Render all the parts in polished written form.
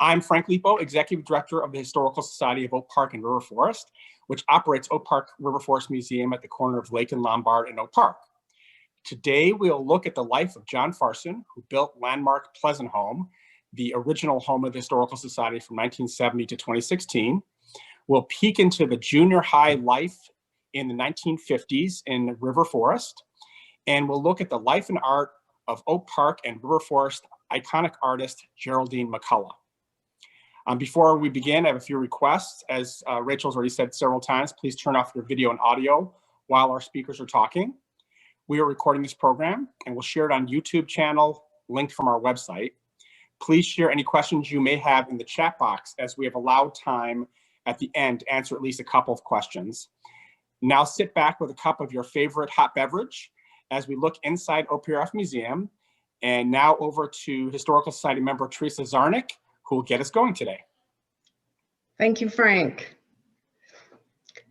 I'm Frank Lipo, Executive Director of the Historical Society of Oak Park and River Forest, which operates Oak Park River Forest Museum at the corner of Lake and Lombard in Oak Park. Today, we'll look at the life of John Farson, who built landmark Pleasant Home, the original home of the Historical Society from 1970 to 2016. We'll peek into the junior high life in the 1950s in River Forest, and we'll look at the life and art of Oak Park and River Forest iconic artist Geraldine McCullough. Before we begin, I have a few requests. As Rachel's already said several times, please turn off your video and audio while our speakers are talking. We are recording this program and we'll share it on YouTube channel linked from our website. Please share any questions you may have in the chat box, as we have allowed time at the end to answer at least a couple of questions. Now sit back with a cup of your favorite hot beverage as we look inside OPRF Museum. And now over to Historical Society member Theresa Czarnik, who will get us going today. Thank you, Frank.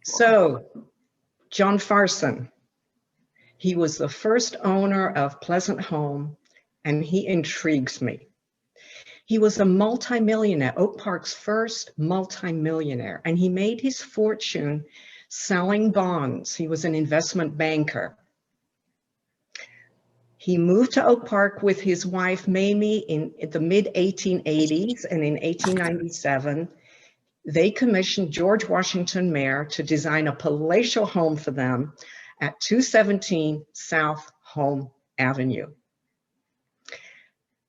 So, John Farson, he was the first owner of Pleasant Home, and he intrigues me. He was a multimillionaire, Oak Park's first multimillionaire, and he made his fortune selling bonds. He was an investment banker. He moved to Oak Park with his wife, Mamie, in the mid-1880s, and in 1897, they commissioned George Washington Mayer to design a palatial home for them at 217 South Home Avenue.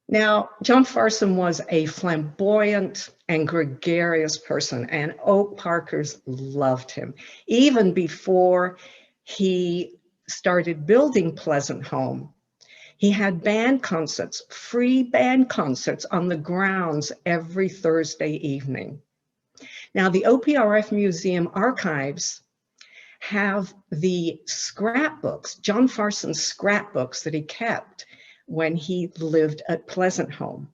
Now, John Farson was a flamboyant and gregarious person, and Oak Parkers loved him. Even before he started building Pleasant Home, he had band concerts, free band concerts on the grounds every Thursday evening. Now, the OPRF Museum archives have the scrapbooks, John Farson's scrapbooks that he kept when he lived at Pleasant Home.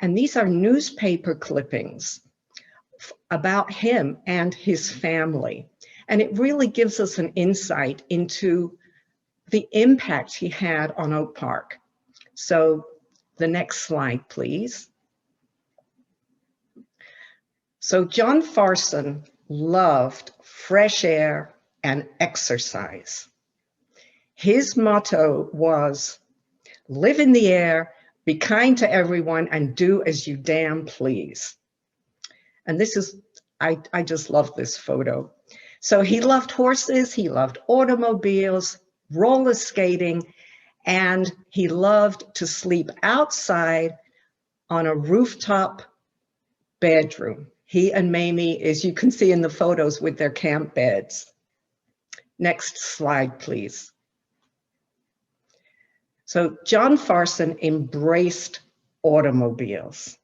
And these are newspaper clippings about him and his family. And it really gives us an insight into the impact he had on Oak Park. So the next slide, please. So John Farson loved fresh air and exercise. His motto was, live in the air, be kind to everyone, and do as you damn please. And this is, I just love this photo. So he loved horses, he loved automobiles, roller skating, and he loved to sleep outside on a rooftop bedroom. He and Mamie, as you can see in the photos, with their camp beds. Next slide, please. So John Farson embraced automobiles.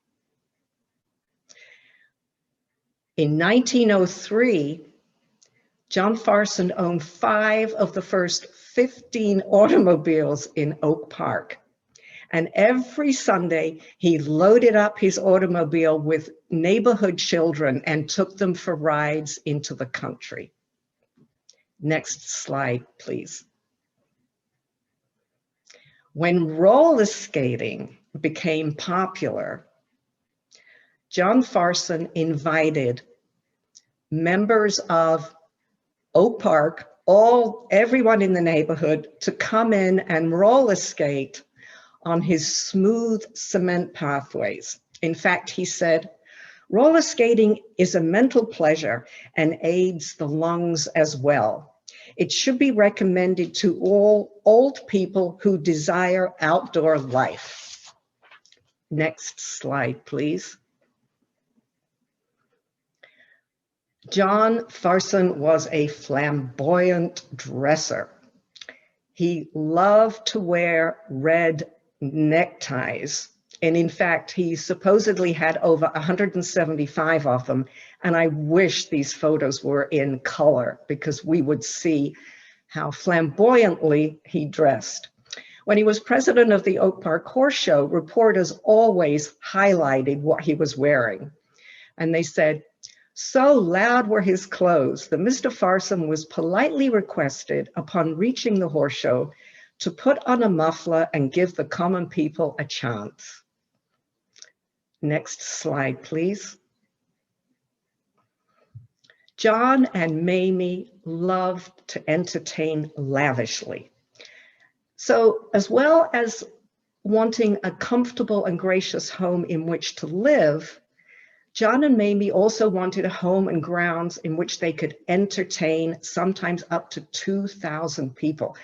In 1903, John Farson owned 5 of the first 15 automobiles in Oak Park. And every Sunday, he loaded up his automobile with neighborhood children and took them for rides into the country. Next slide, please. When roller skating became popular, John Farson invited members of Oak Park, everyone in the neighborhood, to come in and roller skate on his smooth cement pathways. In fact, he said, roller skating is a mental pleasure and aids the lungs as well. It should be recommended to all old people who desire outdoor life. Next slide, please. John Farson was a flamboyant dresser. He loved to wear red neckties. And in fact, he supposedly had over 175 of them. And I wish these photos were in color because we would see how flamboyantly he dressed. When he was president of the Oak Park Horse Show, reporters always highlighted what he was wearing. And they said, so loud were his clothes that Mr. Farson was politely requested upon reaching the horse show to put on a muffler and give the common people a chance. Next slide, please. John and Mamie loved to entertain lavishly. So as well as wanting a comfortable and gracious home in which to live, John and Mamie also wanted a home and grounds in which they could entertain sometimes up to 2,000 people.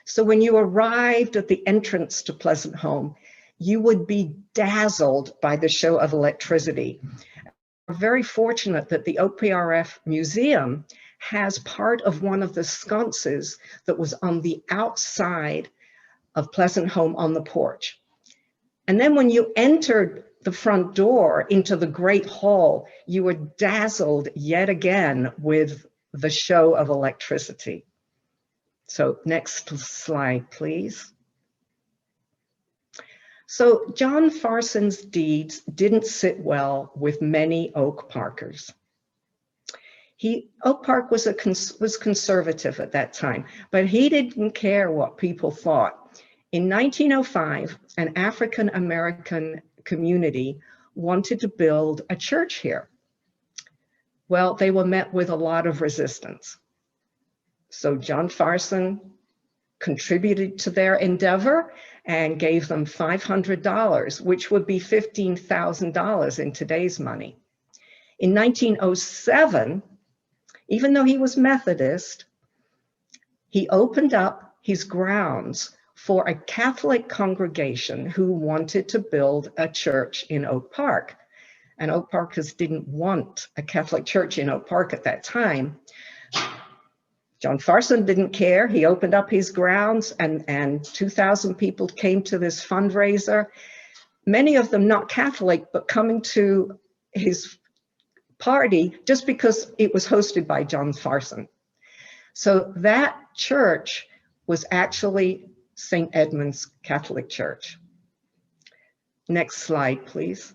So when you arrived at the entrance to Pleasant Home, you would be dazzled by the show of electricity. We're very fortunate that the OPRF Museum has part of one of the sconces that was on the outside of Pleasant Home on the porch. And then when you entered the front door into the Great Hall, you were dazzled yet again with the show of electricity. So next slide, please. So John Farson's deeds didn't sit well with many Oak Parkers. Oak Park was conservative at that time, but he didn't care what people thought. In 1905, an African-American community wanted to build a church here. Well, they were met with a lot of resistance. So John Farson contributed to their endeavor and gave them $500, which would be $15,000 in today's money. In 1907, even though he was Methodist, he opened up his grounds for a Catholic congregation who wanted to build a church in Oak Park. And Oak Parkers didn't want a Catholic church in Oak Park at that time. John Farson didn't care. He opened up his grounds and 2,000 people came to this fundraiser, many of them not Catholic, but coming to his party just because it was hosted by John Farson. So that church was actually St. Edmund's Catholic Church. Next slide, please.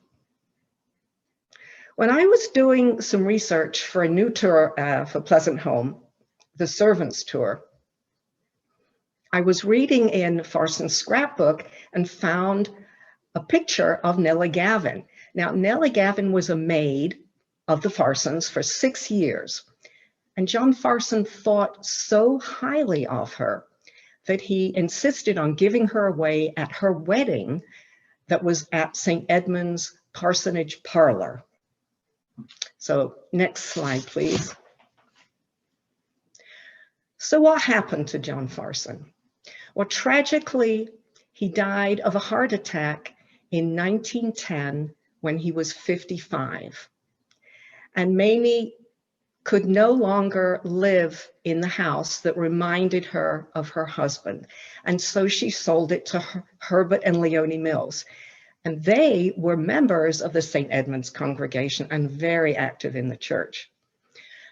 When I was doing some research for a new tour for Pleasant Home, the Servants Tour, I was reading in Farson's scrapbook and found a picture of Nellie Gavin. Now, Nellie Gavin was a maid of the Farsons for 6 years. And John Farson thought so highly of her that he insisted on giving her away at her wedding that was at St. Edmund's Parsonage Parlor. So next slide, please. So what happened to John Farson? Well, tragically, he died of a heart attack in 1910 when he was 55. And Mamie could no longer live in the house that reminded her of her husband. And so she sold it to Herbert and Leonie Mills. And they were members of the St. Edmund's congregation and very active in the church.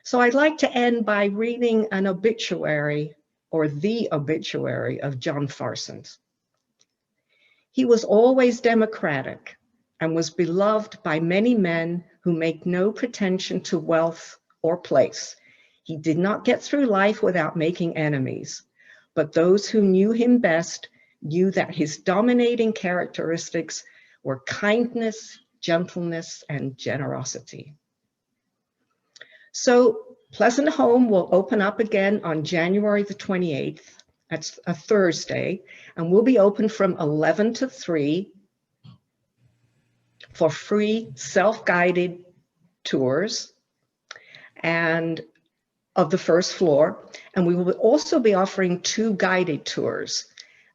So I'd like to end by reading an obituary, or the obituary, of John Farson. He was always democratic and was beloved by many men who make no pretension to wealth or place. He did not get through life without making enemies, but those who knew him best knew that his dominating characteristics were kindness, gentleness, and generosity. So Pleasant Home will open up again on January the 28th. That's a Thursday, and we'll be open from 11 to 3 for free self-guided tours and of the first floor. And we will also be offering 2 guided tours,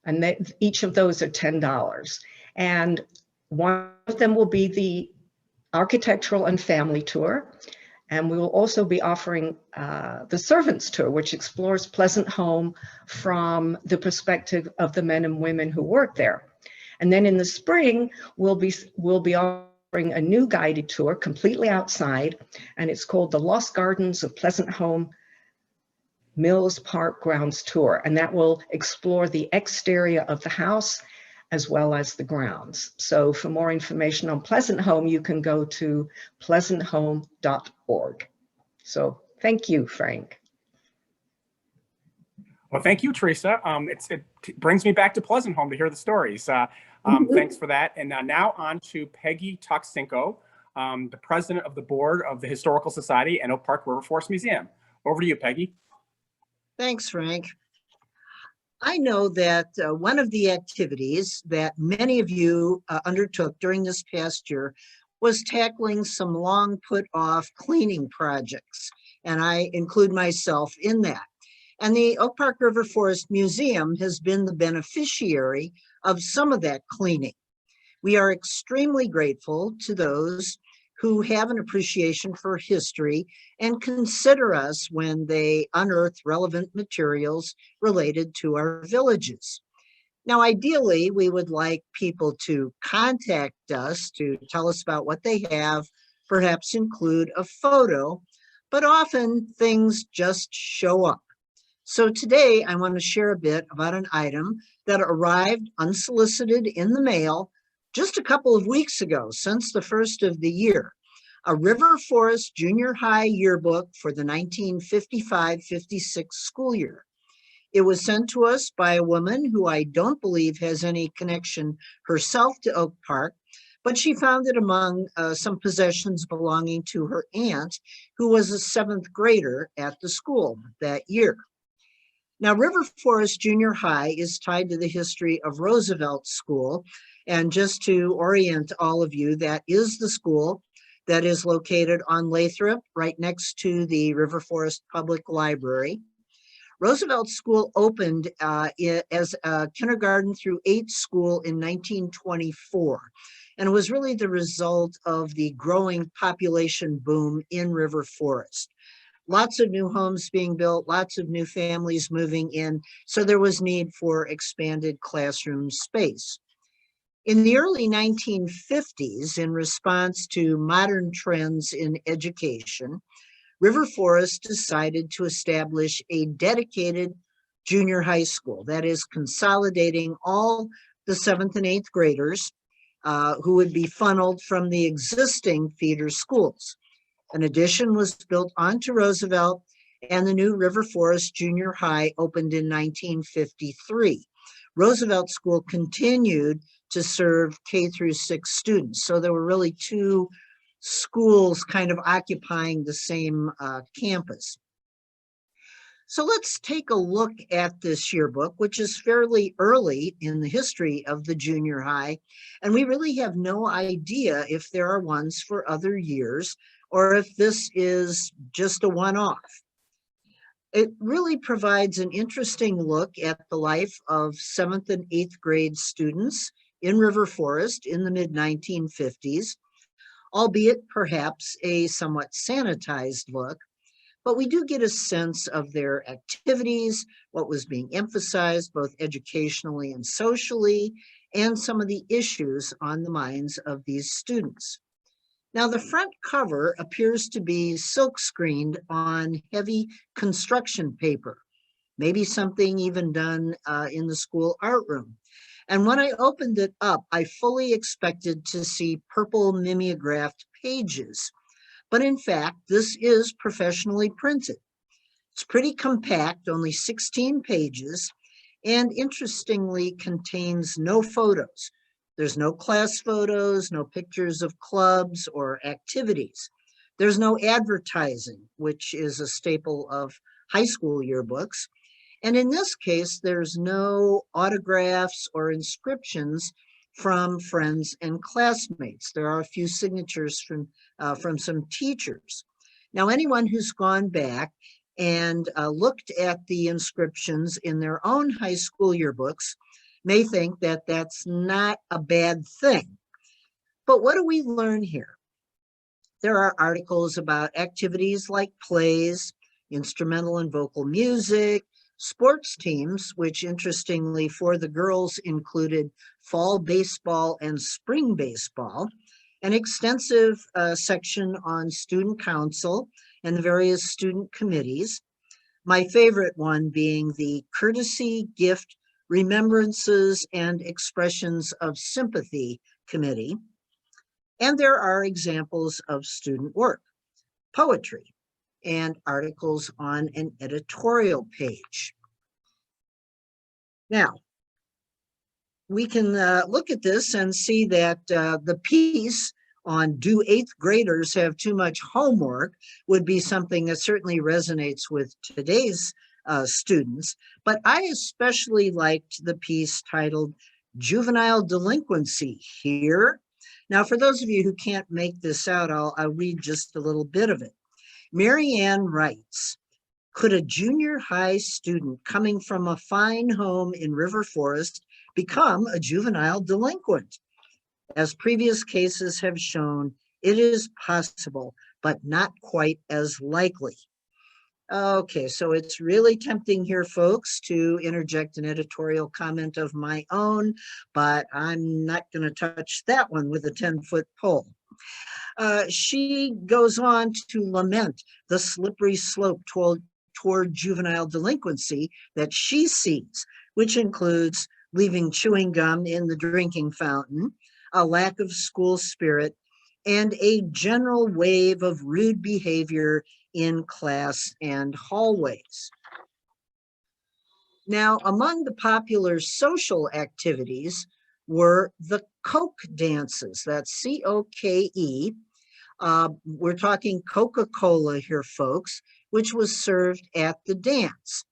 and each of those are $10. And one of them will be the architectural and family tour. And we will also be offering the Servants Tour, which explores Pleasant Home from the perspective of the men and women who work there. And then in the spring, we'll be offering a new guided tour completely outside, and it's called the Lost Gardens of Pleasant Home Mills Park Grounds Tour. And that will explore the exterior of the house as well as the grounds. So for more information on Pleasant Home, you can go to pleasanthome.org. So thank you, Frank. Well, thank you, Theresa. It brings me back to Pleasant Home to hear the stories. Thanks for that. And now on to Peggy Tuck Sinko, the president of the board of the Historical Society and Oak Park River Forest Museum. Over to you, Peggy. Thanks, Frank. I know that one of the activities that many of you undertook during this past year was tackling some long put off cleaning projects, and I include myself in that. And the Oak Park River Forest Museum has been the beneficiary of some of that cleaning. We are extremely grateful to those who have an appreciation for history and consider us when they unearth relevant materials related to our villages. Now, ideally, we would like people to contact us to tell us about what they have, perhaps include a photo, but often things just show up. So today I want to share a bit about an item that arrived unsolicited in the mail just a couple of weeks ago, since the first of the year, a River Forest Junior High yearbook for the 1955-56 school year. It was sent to us by a woman who I don't believe has any connection herself to Oak Park, but she found it among some possessions belonging to her aunt, who was a 7th grader at the school that year. Now, River Forest Junior High is tied to the history of Roosevelt School. And just to orient all of you, that is the school that is located on Lathrop, right next to the River Forest Public Library. Roosevelt School opened as a kindergarten through 8th school in 1924. And it was really the result of the growing population boom in River Forest. Lots of new homes being built, lots of new families moving in, so there was need for expanded classroom space. In the early 1950s, in response to modern trends in education, River Forest decided to establish a dedicated junior high school, that is consolidating all the 7th and 8th graders who would be funneled from the existing feeder schools. An addition was built onto Roosevelt, and the new River Forest Junior High opened in 1953. Roosevelt School continued to serve K through 6 students. So there were really 2 schools kind of occupying the same campus. So let's take a look at this yearbook, which is fairly early in the history of the junior high. And we really have no idea if there are ones for other years or if this is just a one-off. It really provides an interesting look at the life of 7th and 8th grade students in River Forest in the mid-1950s, albeit perhaps a somewhat sanitized look, but we do get a sense of their activities, what was being emphasized both educationally and socially, and some of the issues on the minds of these students. Now, the front cover appears to be silk screened on heavy construction paper, maybe something even done in the school art room. And when I opened it up, I fully expected to see purple mimeographed pages. But in fact, this is professionally printed. It's pretty compact, only 16 pages, and interestingly contains no photos. There's no class photos, no pictures of clubs or activities. There's no advertising, which is a staple of high school yearbooks. And in this case, there's no autographs or inscriptions from friends and classmates. There are a few signatures from some teachers. Now, anyone who's gone back and looked at the inscriptions in their own high school yearbooks may think that that's not a bad thing. But what do we learn here? There are articles about activities like plays, instrumental and vocal music, sports teams, which interestingly for the girls included fall baseball and spring baseball, an extensive section on student council and the various student committees. My favorite one being the courtesy, gift, remembrances, and expressions of sympathy committee. And there are examples of student work, poetry, and articles on an editorial page. Now, we can look at this and see that the piece on "Do eighth graders have too much homework" would be something that certainly resonates with today's students. But I especially liked the piece titled "Juvenile Delinquency Here." Now, for those of you who can't make this out, I'll read just a little bit of it. Mary Ann writes, "Could a junior high student coming from a fine home in River Forest become a juvenile delinquent? As previous cases have shown, it is possible, but not quite as likely." Okay, so it's really tempting here, folks, to interject an editorial comment of my own, but I'm not going to touch that one with a 10-foot pole. She goes on to lament the slippery slope toward juvenile delinquency that she sees, which includes leaving chewing gum in the drinking fountain, a lack of school spirit, and a general wave of rude behavior in class and hallways. Now, among the popular social activities were the Coke dances. That's C-O-K-E. We're talking Coca-Cola here, folks, which was served at the dance.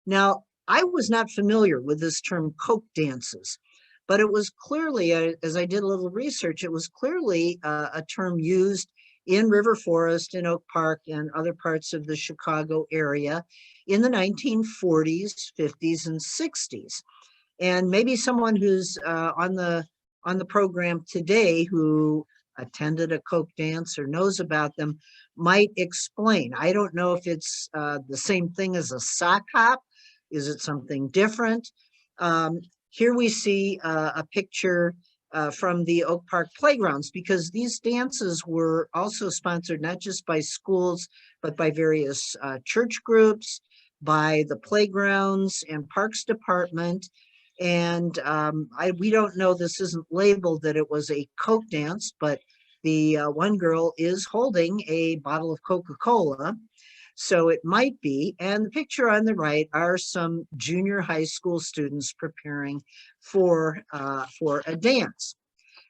Now, I was not familiar with this term Coke dances, but it was clearly, as I did a little research, it was clearly a term used in River Forest, in Oak Park, and other parts of the Chicago area in the 1940s, 50s, and 60s. And maybe someone who's on the program today who attended a Coke dance or knows about them might explain. I don't know if it's the same thing as a sock hop. Is it something different? Here we see a picture from the Oak Park playgrounds, because these dances were also sponsored not just by schools, but by various church groups, by the playgrounds and parks department. And we don't know, this isn't labeled that it was a Coke dance, but the one girl is holding a bottle of Coca-Cola. So it might be. And the picture on the right are some junior high school students preparing for a dance.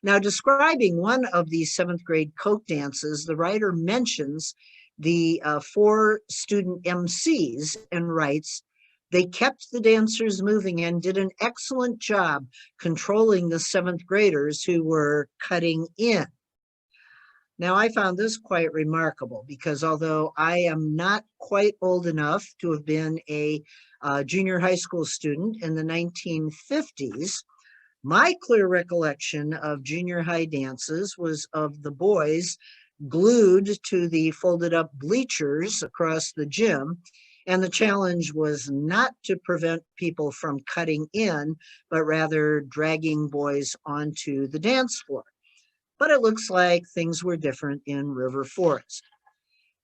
Now, describing one of these 7th grade Coke dances, the writer mentions the 4 student MCs and writes, "They kept the dancers moving and did an excellent job controlling the 7th graders who were cutting in." Now, I found this quite remarkable because although I am not quite old enough to have been a junior high school student in the 1950s, my clear recollection of junior high dances was of the boys glued to the folded up bleachers across the gym. And the challenge was not to prevent people from cutting in, but rather dragging boys onto the dance floor. But it looks like things were different in River Forest.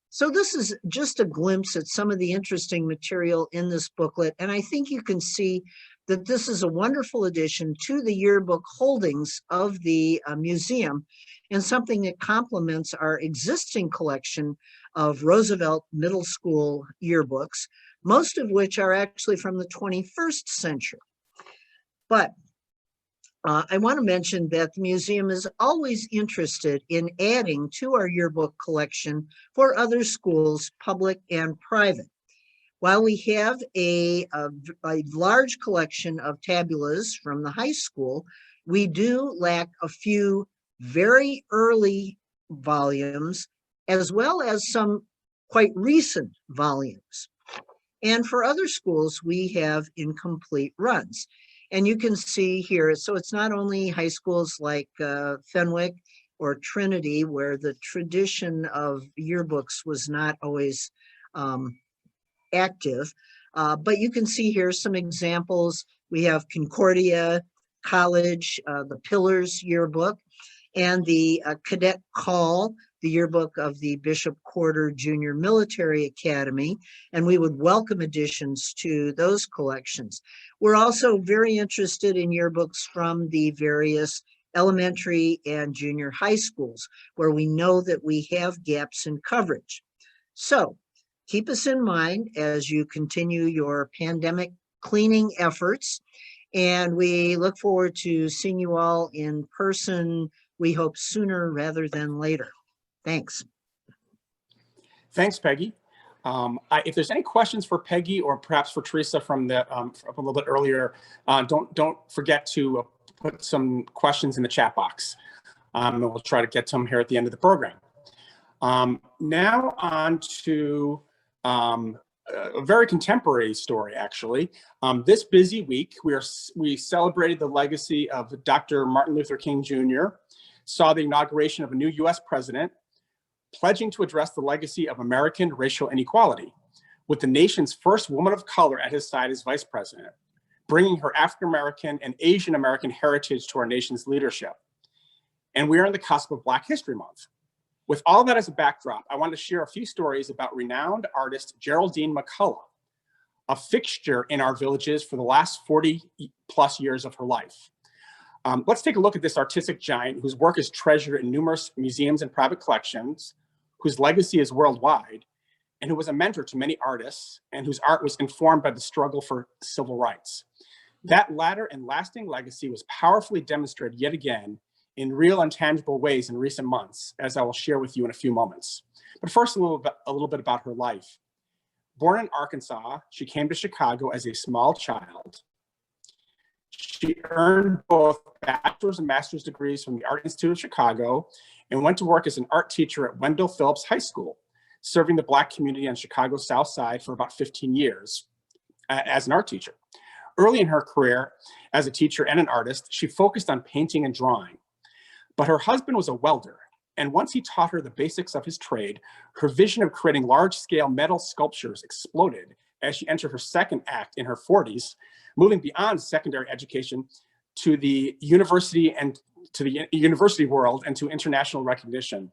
So this is just a glimpse at some of the interesting material in this booklet. And I think you can see that this is a wonderful addition to the yearbook holdings of the museum, and something that complements our existing collection of Roosevelt Middle School yearbooks, most of which are actually from the 21st century. But I want to mention that the museum is always interested in adding to our yearbook collection for other schools, public and private. While we have a large collection of tabulas from the high school, we do lack a few very early volumes, as well as some quite recent volumes. And for other schools, we have incomplete runs. And you can see here, so it's not only high schools like Fenwick or Trinity, where the tradition of yearbooks was not always active, but you can see here some examples. We have Concordia College, the Pillars yearbook, and the Cadet Call, the yearbook of the Bishop Porter Junior Military Academy, and we would welcome additions to those collections. We're also very interested in yearbooks from the various elementary and junior high schools, where we know that we have gaps in coverage. So keep us in mind as you continue your pandemic cleaning efforts. And we look forward to seeing you all in person. We hope sooner rather than later. Thanks. Thanks, Peggy. If there's any questions for Peggy or perhaps for Theresa from a little bit earlier, don't forget to put some questions in the chat box. And we'll try to get to them here at the end of the program. Now on to a very contemporary story, actually. This busy week, we celebrated the legacy of Dr. Martin Luther King Jr., saw the inauguration of a new US president, pledging to address the legacy of American racial inequality, with the nation's first woman of color at his side as vice president, bringing her African-American and Asian American heritage to our nation's leadership. And we are on the cusp of Black History Month. With all that as a backdrop, I want to share a few stories about renowned artist Geraldine McCullough, a fixture in our villages for the last 40 plus years of her life. Let's take a look at this artistic giant whose work is treasured in numerous museums and private collections, whose legacy is worldwide, and who was a mentor to many artists and whose art was informed by the struggle for civil rights. That latter and lasting legacy was powerfully demonstrated yet again in real and tangible ways in recent months, as I will share with you in a few moments. But first, a little bit about her life. Born in Arkansas, she came to Chicago as a small child. She earned both bachelor's and master's degrees from the Art Institute of Chicago and went to work as an art teacher at Wendell Phillips High School, serving the Black community on Chicago's South Side for about 15 years as an art teacher. Early in her career as a teacher and an artist, she focused on painting and drawing. But her husband was a welder, and once he taught her the basics of his trade, her vision of creating large-scale metal sculptures exploded as she entered her second act in her 40s, moving beyond secondary education to the university and to the university world and to international recognition.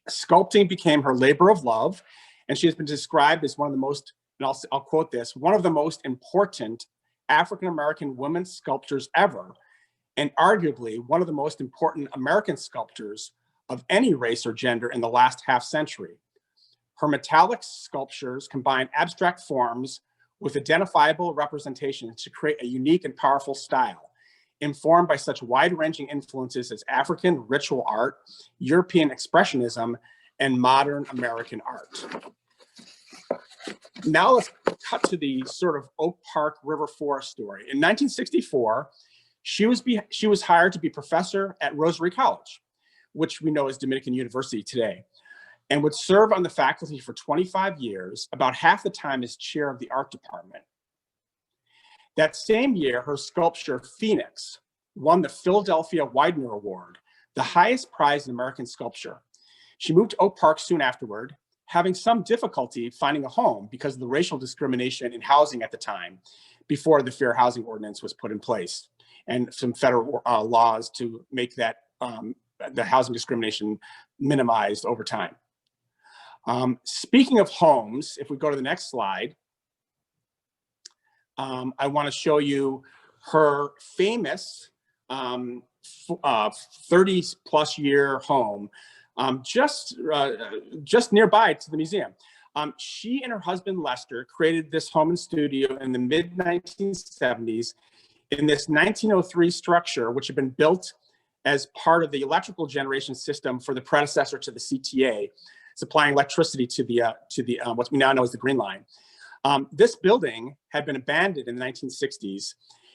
Sculpting became her labor of love, and she has been described as one of the most, and I'll quote this, one of the most important African-American women's sculptors ever, and arguably one of the most important American sculptors of any race or gender in the last half century. Her metallic sculptures combine abstract forms with identifiable representations to create a unique and powerful style, informed by such wide-ranging influences as African ritual art, European expressionism, and modern American art. Now let's cut to the sort of Oak Park River Forest story. In 1964, she was hired to be professor at Rosary College, which we know as Dominican University today, and would serve on the faculty for 25 years, about half the time as chair of the art department. That same year, her sculpture, Phoenix, won the Philadelphia Widener Award, the highest prize in American sculpture. She moved to Oak Park soon afterward, having some difficulty finding a home because of the racial discrimination in housing at the time, before the Fair Housing Ordinance was put in place, and some federal laws to make that the housing discrimination minimized over time. Speaking of homes, if we go to the next slide, I want to show you her famous 30 plus year home just nearby to the museum. She and her husband Lester created this home and studio in the mid 1970s in this 1903 structure, which had been built as part of the electrical generation system for the predecessor to the CTA, supplying electricity to the what we now know as the Green Line. This building had been abandoned in the 1960s,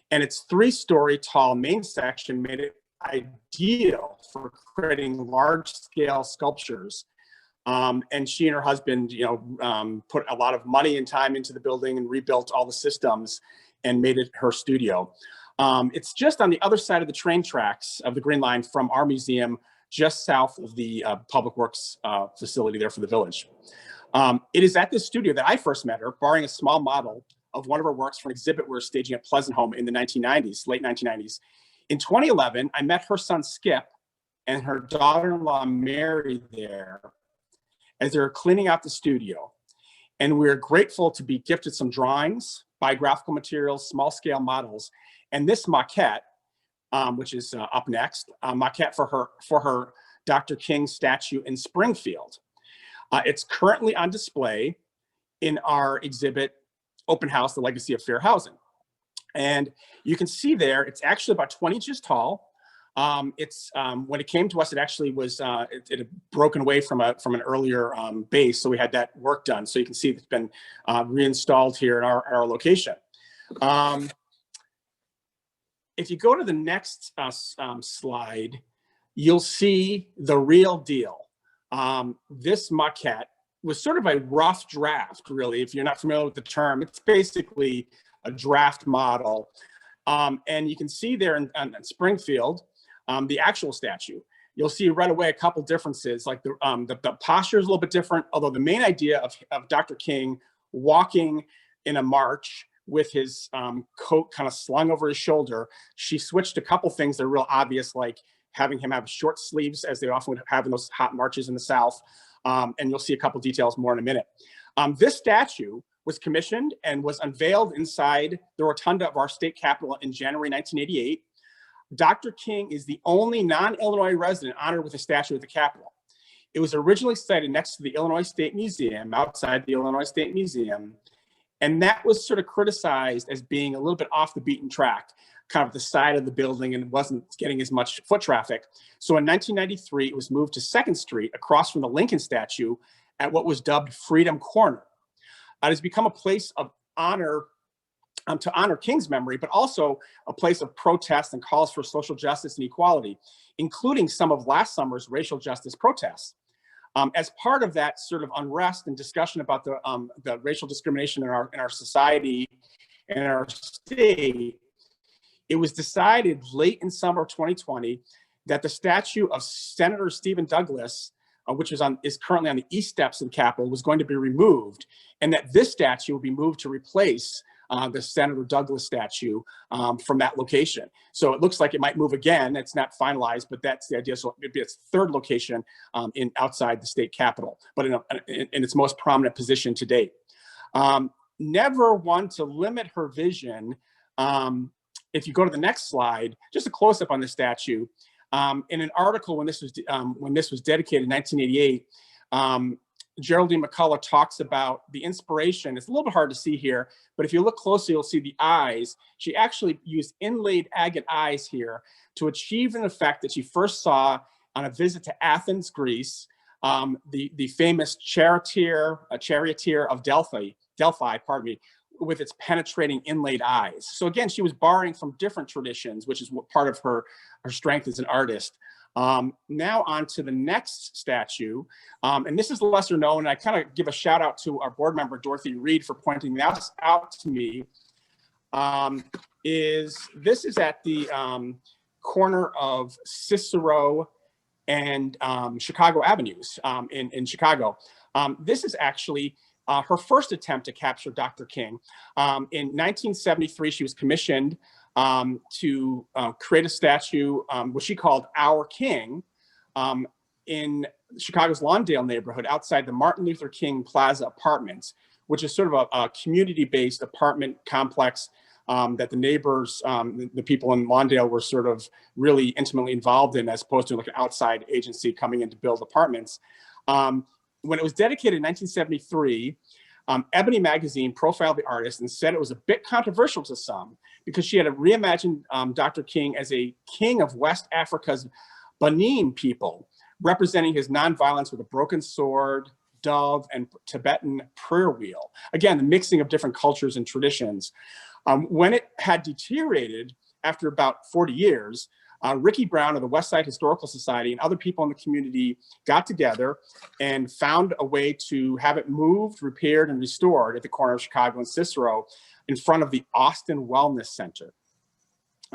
and its 3-story tall main section made it ideal for creating large-scale sculptures. And she and her husband, put a lot of money and time into the building and rebuilt all the systems and made it her studio. It's just on the other side of the train tracks of the Green Line from our museum, just south of the Public Works facility there for the village. It is at this studio that I first met her, borrowing a small model of one of her works for an exhibit we were staging at Pleasant Home in the 1990s, late 1990s. In 2011, I met her son Skip and her daughter-in-law Mary there as they were cleaning out the studio. And we're grateful to be gifted some drawings, biographical materials, small-scale models, and this maquette, which is up next, maquette for her Dr. King statue in Springfield. It's currently on display in our exhibit, Open House, The Legacy of Fair Housing. And you can see there, it's actually about 20 inches tall. When it came to us, it actually was, it had broken away from an earlier base. So we had that work done. So you can see it's been reinstalled here in our location. If you go to the next slide, you'll see the real deal. This maquette was sort of a rough draft, really. If you're not familiar with the term, it's basically a draft model. And you can see there in Springfield, the actual statue. You'll see right away a couple differences, like the posture is a little bit different, although the main idea of Dr. King walking in a march with his coat kind of slung over his shoulder, she switched a couple things that are real obvious, like having him have short sleeves, as they often would have in those hot marches in the South. And you'll see a couple details more in a minute. This statue was commissioned and was unveiled inside the rotunda of our state capitol in January 1988. Dr. King is the only non-Illinois resident honored with a statue at the Capitol. It was originally sited next to the Illinois State Museum, outside the Illinois State Museum, and that was sort of criticized as being a little bit off the beaten track, kind of the side of the building, and wasn't getting as much foot traffic. So in 1993, it was moved to 2nd Street across from the Lincoln statue at what was dubbed Freedom Corner. It has become a place of honor to honor King's memory, but also a place of protest and calls for social justice and equality, including some of last summer's racial justice protests. As part of that sort of unrest and discussion about the racial discrimination in our society and our state, it was decided late in summer of 2020 that the statue of Senator Stephen Douglas, which is currently on the east steps of the Capitol, was going to be removed, and that this statue will be moved to replace the Senator Douglas statue from that location. So it looks like it might move again. It's not finalized, but that's the idea. So it'd be its third location outside the state capitol, but in its most prominent position to date. Never one to limit her vision. If you go to the next slide, just a close-up on the statue. In an article when this was dedicated in 1988, Geraldine McCullough talks about the inspiration. It's a little bit hard to see here, but if you look closely, you'll see the eyes. She actually used inlaid agate eyes here to achieve an effect that she first saw on a visit to Athens, Greece, the famous charioteer of Delphi, pardon me, with its penetrating inlaid eyes. So again, she was borrowing from different traditions, which is part of her strength as an artist. Now on to the next statue, and this is lesser known, and I kind of give a shout out to our board member, Dorothy Reed, for pointing that out to me. This is at the corner of Cicero and Chicago Avenues in Chicago. This is actually her first attempt to capture Dr. King. In 1973, she was commissioned to create a statue, which she called Our King, in Chicago's Lawndale neighborhood outside the Martin Luther King Plaza Apartments, which is sort of a community-based apartment complex that the neighbors, the people in Lawndale were sort of really intimately involved in, as opposed to like an outside agency coming in to build apartments. When it was dedicated in 1973, Ebony magazine profiled the artist and said it was a bit controversial to some because she had reimagined Dr. King as a king of West Africa's Benin people, representing his nonviolence with a broken sword, dove, and Tibetan prayer wheel. Again, the mixing of different cultures and traditions. When it had deteriorated after about 40 years, Ricky Brown of the West Side Historical Society and other people in the community got together and found a way to have it moved, repaired, and restored at the corner of Chicago and Cicero in front of the Austin Wellness Center.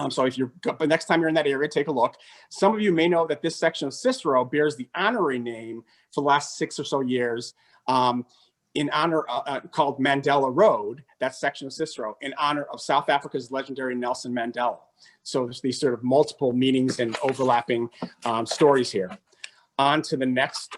So if you're, but next time you're in that area, take a look. Some of you may know that this section of Cicero bears the honorary name for the last 6 or so years in honor, called Mandela Road, that section of Cicero, in honor of South Africa's legendary Nelson Mandela. So there's these sort of multiple meanings and overlapping stories here. On to the next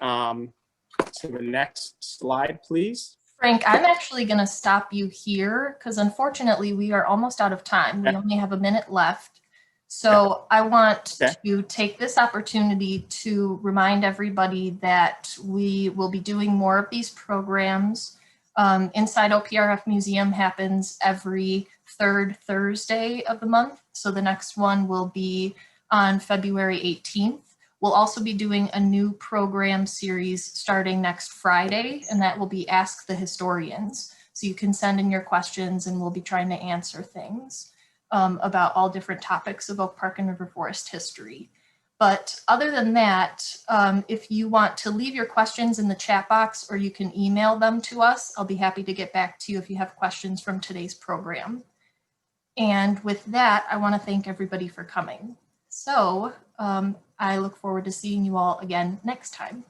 slide, please. Frank, I'm actually going to stop you here because unfortunately we are almost out of time. We only have a minute left. So I want to take this opportunity to remind everybody that we will be doing more of these programs Inside OPRF Museum happens every third Thursday of the month. So the next one will be on February 18th. We'll also be doing a new program series starting next Friday, and that will be Ask the Historians. So you can send in your questions and we'll be trying to answer things about all different topics of Oak Park and River Forest history. But other than that, if you want to leave your questions in the chat box or you can email them to us, I'll be happy to get back to you if you have questions from today's program. And with that, I want to thank everybody for coming. So I look forward to seeing you all again next time.